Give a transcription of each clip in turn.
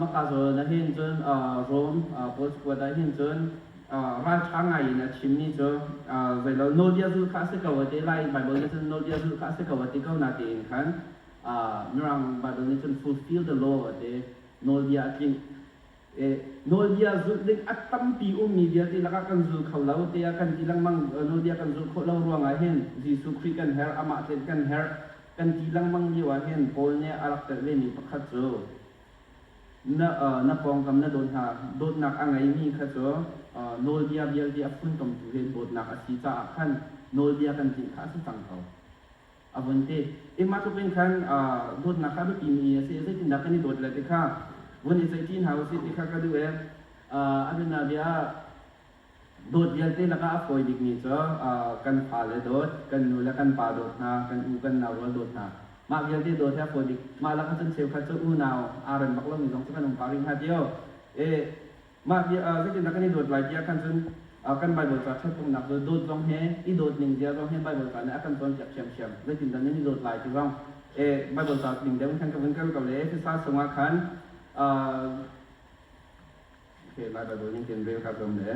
มากาโซนะเห็นจนโรมโปสกวดาเห็นจนราชาไงนะชิมนี่จเวลาโนเดียซูคาสกาวติไลไบเบิลนี่จนโนเดียซูคาสกาวติเขานาตีคันมรังไบเบิลนี่จน fulfill the law เดโนเดียจริงโนเดียซูเด็กอัตตัมปีมีเดียที่ลักกันซูเขาเล่าเตียกันที่ลังมังโนเดียกันซูเขาเล่าร่วงเห็นจีสุคริกันเฮร์อามาเซนกันเฮร์กันที่ลังมังมีว่าเห็นโพลเนี่ยอารักแต่เล่นมีประคัตโจนับปองกำนัดโดนหาโดนหนักอะไรมีคัตโจโนเดียเบียดีฟุ้นกำตุเห็นบทหนักอาชีพขันโนเดียกันที่ข้าศึกสังเขาอวันเตมาทุกเป็นขันโดนหนักข้าไม่ปีมีเสียสิ่งนักกันนี่โดดเลยที่ข้าวันนี้สิ่งที่หาสิ่งที่ข้าก็ดูอันนั้นนาเบียโดดเบียเตแล้วก็ฝอยดิกนี่จ้ะกันพาเลยโดดกันนูแล้วกันปาโดดนะกันอูกันนาวโดดนะมาเบียเตโดดแค่ฝอยดิกมาแล้วก็จนเซลคัตโจอูนาวอารันบักเรามีสองสักกันปาริงฮาเดียวมาเบียสิ่งนักกันนี่โดดหลายเดียกันจนกันไบเบิลจะใช้ตรงนักโดดลงเฮอีโดดหนึ่งเดียวลงเฮไบเบิลจะเนี่ยกันตอนจับเฉียมเลยถึงตอนนี้โดดหลายที่ว่างไบเบิลจะหนึ่งเดียวมันกันกับเลยที่สร้างสมาคันโอเคไบเบิลยังเป็นเรื่องกับตรงนี้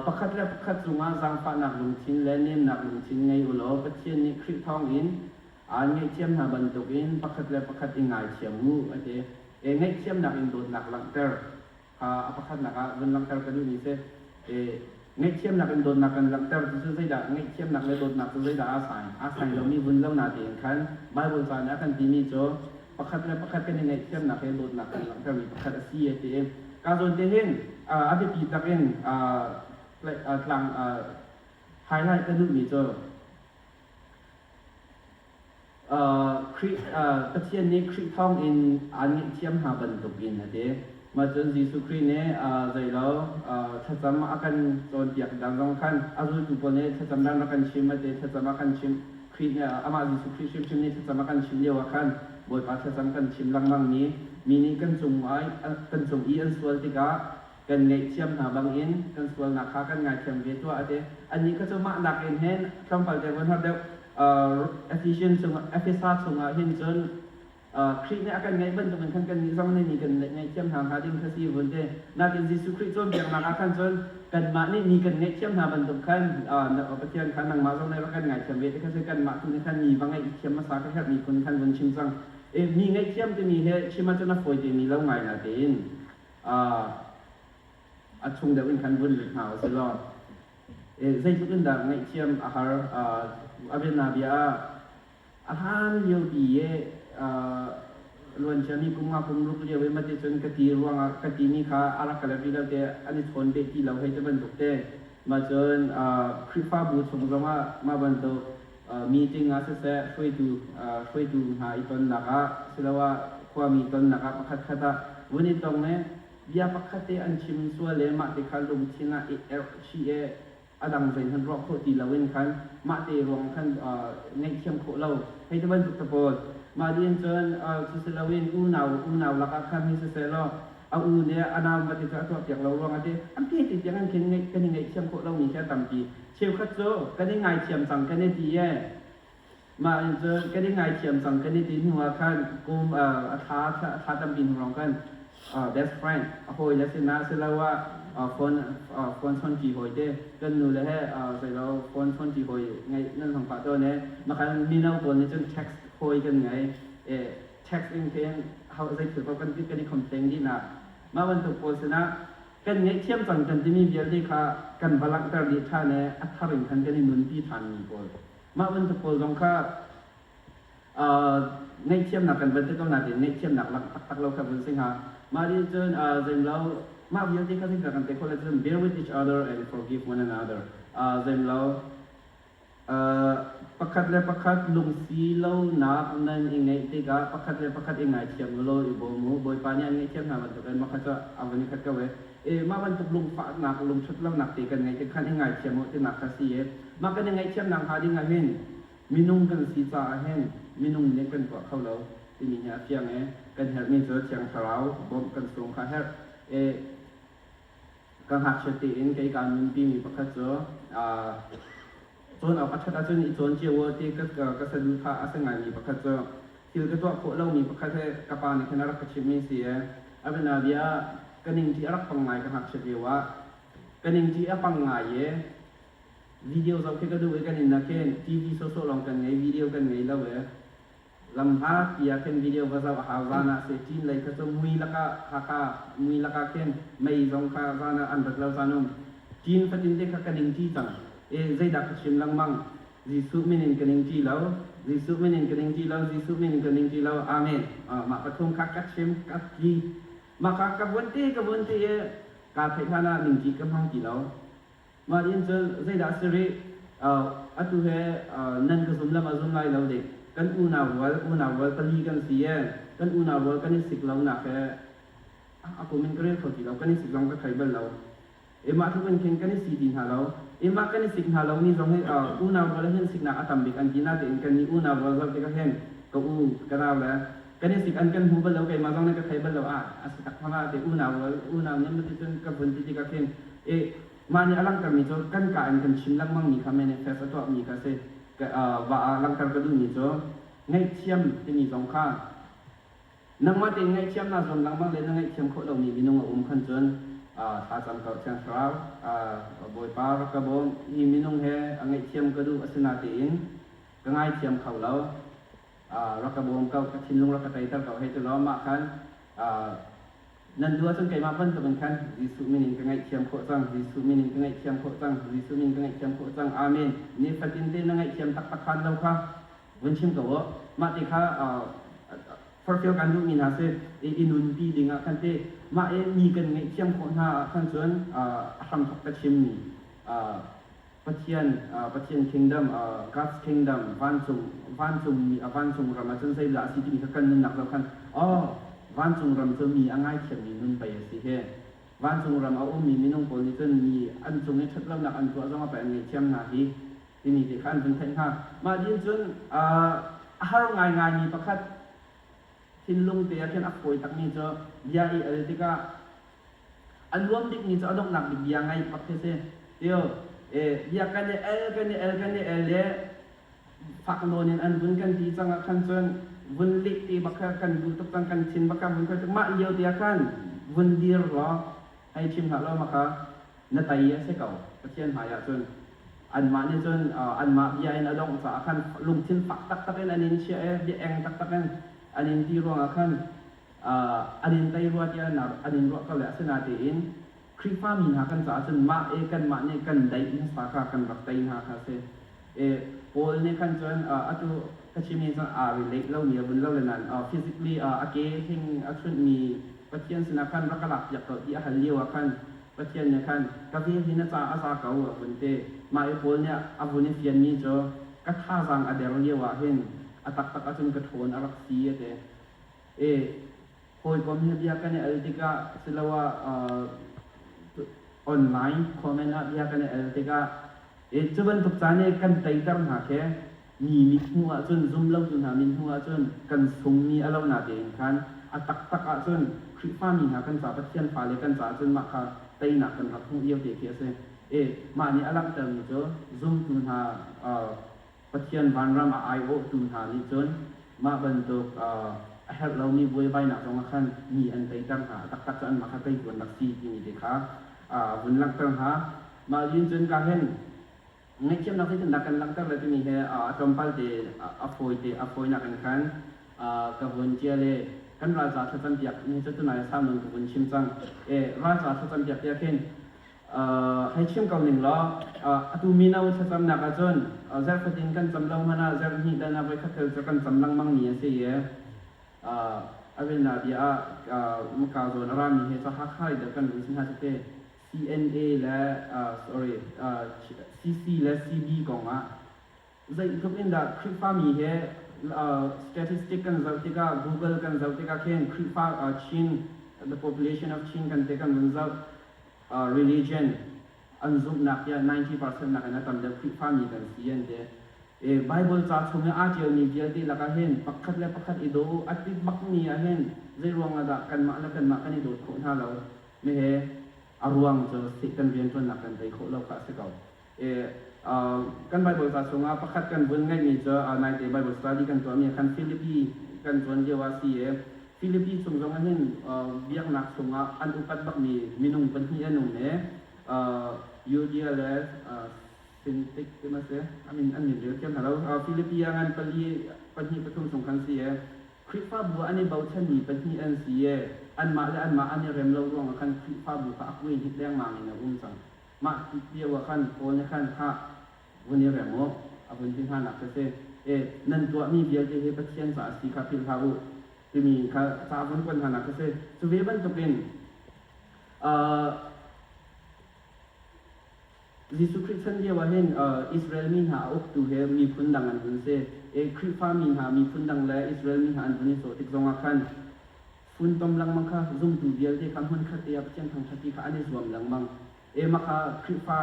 ประคัตและประคัตสุงาสังฝานักลงชิ้นและเน้นนักลงชิ้นไงอุโลประเทศนี้คริสทองอินไงเชื่อมหาบรรทุกอินประคัตและประคัตอิงไงเชื่อมงูไงเชื่อมนักอินโดดนักลังเตอร์ประคัตนักวันลังเตอร์กันดูนี่เสียไงเชื่อมนักอินโดดนักลังเตอร์จะซื้อได้ไงเชื่อมนักเลยโดดนักซื้อได้อาศัยเรามีวันเล่านาทีคันไบเบิลสอนนะกันที่นี่โจประคัตและประคัตเป็นไงเชื่อมนักเลยโดดนักลังเตอร์มีประคัตซีเอทีการส่วนที่เห็นอาจจะปีตักเองหลังไฮไลท์ก็ดูมีเจอคริประเทศนี้คริสท่องอินอันนี้เทียมหาบรรทุกอินนะเดมาจนยิสุคริเนี่ยใจเราถ้าจำอาการจนเปียกดังสำคัญอาจุตุปเนี่ยถ้าจำดังอาการชิมมาเดถ้าจำอาการชิมคริเนี่ยอามายิสุคริชิมเนี่ยถ้าจำอาการชิมเดียวกันบทปัจจัยสำคัญชิมลังมังนี้มีนี่กันจงไว้กันจงอีอันส่วนที่ก็กันไงเชื่อมหาบางอินกันส่วนนักขากันไงเชื่อมเวตัวอันนี้ก็จะมาหนักเองเห็นคำปัจจัยวันทับเดียวefficient ส่ง efficacy ส่งเห็นจนคริสเนี่ยกันไงบ้างจะเป็นขั้นกันนี้สองในนี้กันไงเชื่อมหาหาดิ้งคดีวันเดนักเรียนยิสุคริสต์จนเพียงนักขันจนกันมานี่มีกันไงเชื่อมหาบรรทุกขันประเทศขันนังมาสองในรักกันไงเชื่อมเวทก็คือกันมาทุกขันมีบางไงเชื่อมมาสักแค่มีคนขันวันชิมซังมีไงเชื่อมจะมีเหตุชิมาจนฝอยจะมีแล้วไงนะเดนอัดชงเดี๋ยวเป็นคันวุ่นหรือหาวสิลอดใจทุกคนดังไงเชื่อมอาหารอาเป็นนาเบียอาหารเยอะดีล้วนเชื่อมีกุมมากุมลุกเยอะเว้มาที่จนกติรวงกติมีค่าอารักกันแล้วที่เราเดอันนี้ชนเด็กที่เราให้จะบรรทุกเดมาจนคริฟ้าบูชงจะมาบรรทุกมีจริงอาเสะช่วยดูหาอีตนนักสิลว่าความมีตนนักประคัตขัดวันนี้ตรงนี้ยาประคัตอันชิมส่วนเลมาติคันลงชินะชีอดังเป็นทันรอบโคตีละเว้นคันมาเตรองคันในเชื่อมโคเราให้จะบรรทุกตะโพดมาเรียนจนสุดละเว้นอูนาวลักคันให้เสร็จแล้วเอาอูเนี่ยอนามมาติดตัวเปียกเรารองอันที่ติดอย่างนั้นกันยังไงเชื่อมโคเรามีแค่ต่ำปีเชี่ยวคัดโจกันยังไงเชื่อมสั่งกันได้ดีแย่มาเจอกันยังไงเชื่อมสั่งกันได้ดีหัวคันกุมท้าตำบินรองกันbest friend โหยแล้วสินะสิแล้วว่าฟอนชนจีโหยเด้กันนูเลยให้ใส่เราฟอนชนจีโหยไงนั่นของป่าตัวนี้มาคันมีแนวตัวนี้จน text โหยกันไงtext เองเพียงเขาใส่ถือเขากันที่กันที่คอมเพลนที่น่ะมาวันถูกโพสนะกันไงเชื่อมสั่งกันที่มีเบียร์ที่ค่ะกันบาลังตระดิษฐานเนี่ยอัฐรินกันกันที่มุนที่ทานมีโพสมาวันถูกโพสตรงค่ะในเชื่อมหนักกันเป็นที่กำนัดในเชื่อมหนักตักเราขับเป็นสิ่งหามาดีจนเจมเรามาเบียร์ที่เขาที่กันแต่คนละจน bear with each other and forgive one another เจมเราประคัตและประคัตลุงสีเราหนักนั่นเองไงที่ก็ประคัตและประคัตเองไงเชื่อมเราอีบ่มูบ่อยปานนี้ไงเชื่อมหาบรรทุกกันมาคัตจะเอาวันนี้คัตก็เว้มาบรรทุกลุงฝาหนักลุงชุดเราหนักตีกันไงที่คันเองไงเชื่อมที่หนักกระสีมากันยังไงเชื่อมหนักหาดีไงเห็นมีนุ่งกันสีจ่าเห็นมีนุ่งเล็กกันกว่าเขาเราที่มีเนี่ยเพียงไงกันเห็นมีเจอเชียงขาวบ่มกันสูงค่ะเห็นกังหักเฉติเองในการมีปีมีประคัตเจอจนเอาประทัดจนอีจนเจียวที่ก็สะดุดท่าอาศัยมีประคัตเจอ til ka to ko lo mi pakhat he kapan ni khana rak chim mi si abena bia kaning ti arak pangai ka hak chewa kaning ti apangai ye video zau ke ka du kan in na ken tv so long kan ngai video kan ngai lo we lam ha pia ken video wa zau ha zana se tin lai ka so mui laka haka mui laka ken mai zong kha zana an rak lo zanum tin fatin de ka kaning ti tang zai da ka chim lang mang jisu minin kaning ti lo jisu minin kaning ti lo jisu minin kaning ti lo amen ma pathum kha ka chim ka ki ma ka ka bun ti ka thai thana ning ti ka mang ti lo ma in chal zai da sri atu he nan ka zum lam azum lai lo de kan una wal tali kan si kan una wal kan sik lo na ke aku min kre ko ti lo kan sik long ka thai bal lo ma thu kan ken kan si din ha lo ma kan sik ha lo ni zong he una wal hen sik na atam bi kan dina de kan ni una wal zau te ka hen ko ka ra la kan sik an kan hu bal lo ke ma zong na ka thai bal lo as tak ma te una ni ma ti ka bun ti ka ken ma ni alang ka mi jo kan ka an kan chim lang mang ni ka manifest to mi ka se wa alang ka du ni jo ngai chiam ti ni zong kha nang ma te ngai chiam na zong lang mang le ngai chiam kho lo ni binung khan chon tha cham ka chang sraw boy par ka bom ni minung he ngai chiam ka du asna te in ka ngai chiam khau lo ra ka bom ka chin lung ra ka tai tar ka he to lo ma khan nan dua chon kai ma ban to ban khan jisu minin ka ngai chiam kho chang jisu minin ka ngai chiam kho chang jisu minin ka ngai chiam kho chang amen ni fatin te na ngai chiam tak tak khan lo kha wen chim ka wo ma te kha for feel kan du min ha se inun pi dinga khan te ma mi kan ngai chiam kho na khan chon ham thok ka chim ni Pathian kingdom God's kingdom van chung ramachan sai la si ti ka kan nak lo khan van chung ram cho mi angai khem ni nun pai si he van chung ram au mi minung pol ni chen mi an chung ni that lam nak an to zong pa ngai chem na hi ti ni ti khan bin thain ha ma din chun har ngai ni pakhat tin lung te ken akoi tak ni cho bia I altika alwam dik ni cho adok nak bi bia ngai pak se tio bia kan el le phak lonin an bun kan ti chang khan chon vun lik ti bakha kan du tak tang kan chin bakha vun ka ma liao ti kan vun dir lo ai chim ha lo ma kha na tai ya se kau pathian ha ya chon an ma ni chon an ma bia in adong sa khan lung chin pak tak tak en anin sia di eng tak tak en anin ti ro khan anin tai ro ti na anin ro ka la sna ti in kri fa min ha kan sa chon ma kan ma ne kan dai in sa ka kan rak tai ha kha se pol ne kan chon atu kachimi sang relate lo ni bun lo nan physically ake hing achun ni pathian sina kan rakalak yak to ti hal liwa kan pathian ne kan ka vi hina cha asa ka wa bun te ma e pol ne abun fian ni jo ka tha sang adel liwa hen atak tak achun ka thon arak si te hoi kom ne bia kan altika silawa online comment bia kan altika chuban tuk chane kan tai tar na ke mi hua chun zum lo chun ha min hua chun kan sung ni alo na de khan atak tak a chun khri fa mi ha kan sa pathian fa le kan sa chun ma kha tai na kan ra thu yeu de ke se ma ni alak tar ni cho zum chun ha pathian van ram ai o chun ha ni chun ma ban to hel lo ni boi bai na jong khan mi an tai tar ha tak tak chan ma kha tai bun lak si ni de kha bun lak tar ha ma yin chun ka hen ngai chem na tin kan lang tar le ti ni he chompal te afoi na kan khan ka bun chia le kan raja thatan piak ni chu na sam nong bun chim chang raja thatan piak ya ken hai chim kau ning lo atu mi na thatan na ka chon zer fatin kan chamlang mana zer ni da na vai khathel cha kan chamlang mang ni se ye avena dia muka zo na ra mi he cha ha khai da kan sin ha te CNA la CC la CB kong zai kup in da khri fa mi he statistic kan zautika Google kan zautika ken khri fa Chin the population of Chin kan te kan zau religion anzum nak ya 90% nak na tam da khri fa mi kan sian de Bible cha chunga article ni dia ti la ka hen pakhat le pakhat ido ati bak ni a hen zai ruang ada kan ma kan ido kho na lo me he aruang cho sikan vian ton nak kan dai kho lo ka se kau kan Bible cha chunga pakhat kan bun ngai ni cho nai te Bible study kan to mi kan Philippi กันจวนเดียวว่าสิฟิลิปปินส์สงเห็นเวียกนักสงอันอุปัตบักมีนุ่งปัญญานุ่งเนี่ยยูเดียและซินติกมาเสียอันนี้เดียวกันเราฟิลิปปินส์งานปัญญาปฐมสงครามเสียคริสฟ้าบัวอันนี้เบาชันนี่ปัญญาอันเสียอันมาและอันมาอันนี้เริ่มเล่าร่วงกันคริสฟ้าบัวอักวินฮิตแรงมาในนะสังมาเดียวกันโคนขันท่าวันนี้เริ่มอาบุญที่ท่านนักเสียนั่นตัวมีเบียร์ที่ให้ประเทศสาสีคาพิลฮารุที่มีข้าสาวคนคนท่านนักเสียสุเวบันจะเป็นยิสุคริสต์เดียวว่าเห็นอิสราเอลมีหาอุกตูเฮมีพุนดังอันนั้นเสียคริสฟ้ามีหามีพุนดังและอิสราเอลมีหาอันนี้โสติกจงอาคันฟุนตอมลังมังค่ะซุ่มตูเบียร์ที่คำหุ่นขัดเตียบเช่นทางชาติค่ะอันนี้สวมลังมังมาค่ะคริสฟ้า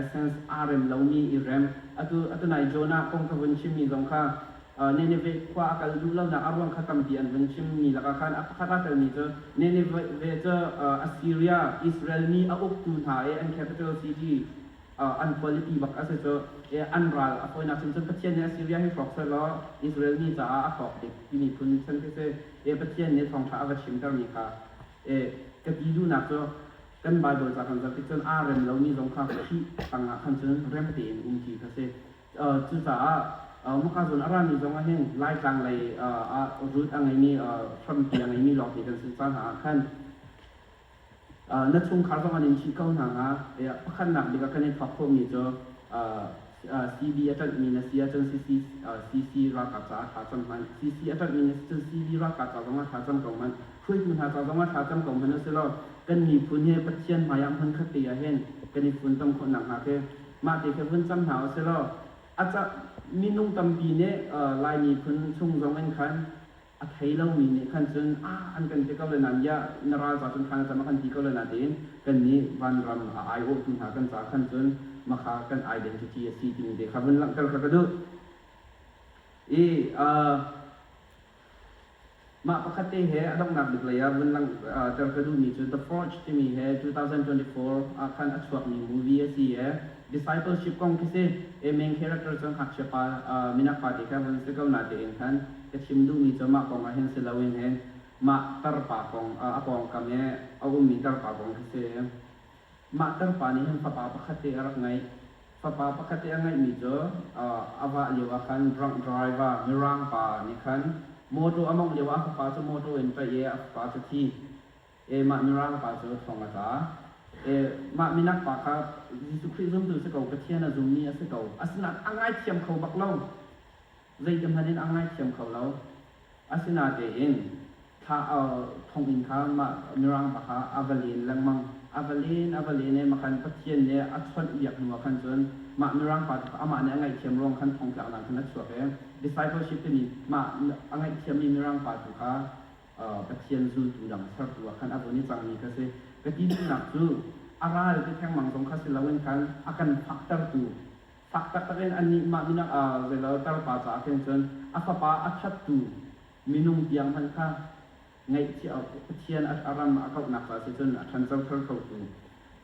เซนส์อาร์เอ็มเหล่านี้อีเรมอัตุนายโจนาคงกวนชิมีจงค่ะเนเนเวกว่าการดูเล่าหน้าอารมณ์ขัดตั้มปีอันวันชิมีแล้วก็ขันอัปขัดอัตนี้เจอเนเนเวเจออัสซีเรียอิสราเอลมีอุกตูหาอันแคปิตอลซิตี้อันควอลิตี้บักอาศัยเจออันรัลอภัยนักชนประเทศในซีเรียให้ฟอกเซลล์อิสราเอลนี่จะอาฟอกเด็กที่มีคุณชนที่เซประเทศในท้องชาอวชิมตามีค่ะกติดูนักจะกันบาดจากกันจะพิจารณาเรื่องเหล่านี้สงครามที่ต่างกันจนเริ่มเปลี่ยนที่ค่ะเซจุดจะมุขส่วนอะไรนี่จงว่าเห็นไล่กลางเลยรูทอะไรนี่ทำเตียงอะไรนี่หลอกที่กันสื่อสารหาขั้นนักชงคาร์บอนอินชิเก้าหนังพักหนักดีกับกันในทับพวกนี้จะCB อาจารย์มีนะซีอาจารย์ CC รักกับจ้าหาจำมัน CC อาจารย์มีนะ CB รักกับจ้าจงว่าหาจำกองมันคุยคุณหาจงว่าหาจำกองมันนั่นสิเรากันมีพื้นที่ปัจจัยมายังพันคติเห็นกันมีพื้นต้องคนหนักหาเกมาเด็กพื้นจำหาสิเราอาจจะมีนุ่งตำปีเนี่ยลายมีพื้นช่วงจงเป็นขันอัฐิเรามีเนี่ยขันจนอันกันที่เขาเลยนั่นยานราจาจนขันจะมาขันที่เขาเลยนั่นเองกันนี้วันรำIO คุณหากันจากขันจนมาขากัน identity สีที่มีเด็กครับมันหลังจากกระดูมาปกติเหรอต้องนับดึกเลยมันหลังจากกระดูมีจุด The Forge ที่มีเหรอ2024คันอัศวมี movie สิเหรอ discipleship กองที่เสmain character จังหักเชปามินักปฏิครับมันสิ่งก็น่าจะเองคันก็ชิมดูมีจะมาของมาเห็นสิลาวินเหรอมาตรปากของกองคำเนี่ยเอามีตรปากของที่เสมาตรปานี่เห็นฟ้าปกติอะไรไงฟ้าปกติอะไรมีจ้ะอาว่าเรียกว่าคัน drunk driver มีร่างปานี่คันโมโตอมองเรียกว่าฟ้าจะโมโตเอ็นไปฟ้าจะที่มามีร่างปาจะทองอาจารมามีนักปาครับยิสุคริสต์ดูสกาวกระเทียนจุ่มนี่สกาวอาศัยอังไงเทียมเขาบักเล่าใจจำพันธ์อังไงเทียมเขาเล่าอาศัยเองถ้าทองอินข้ามามีร่างปาค่ะอาวลีนลังมังอาวลีนเนี่ยมาคันกระเทียนเนี่ยอัศวรอยากหนัวคันจนมามีร่างปาอามาเนี่ยอังไงเทียมรวมคันทองจากนั้นคันนัดสวบdiscipleship นี่มาอังไงเทียมมีร่างปาถูกค่ะกระเทียนจูดูดังสักตัวคันอันนี้จังนี้ก็คือกระดิ่งหนักจูอะไรที่แข่งมังสงคัสิลาวินคันอาการฟักตร์ตูฟักตร์เป็นอันนี้มามินะเวลาตร์ปาจากเช่นอาฟาปาอัชัดตูมินุ่งเตียงมันค่ะไงที่เอาเทียนอารามอาเขาหนักกว่าเช่นทันเจ้าเท่าเขาตู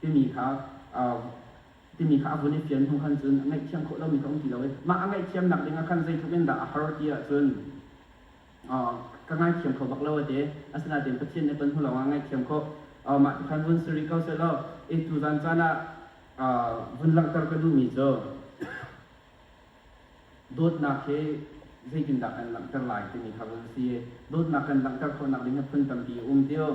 ที่มีค่ะวันนี้เพียนของคันจนไงเทียมเขาเรามีของที่เรามาไงเทียมหนักเลยนะคันใจทุกเรื่องด่าฮาร์ดีจนก็ไงเทียมเขาบักเล่าเด้อาศัยเด่นประเทศในเป็นหัวเราไงเทียมเขามาคันวันสุริเขาเสร็จแล้วทุจันจานะวันหลังตระกูลมีจ้ะโดดนักเฮใจกินดักอันหลังตระลายที่มีครับวันเสียโดดนักอันหลังตระคนนักเลี้ยงพื้นตั้งปีเดียว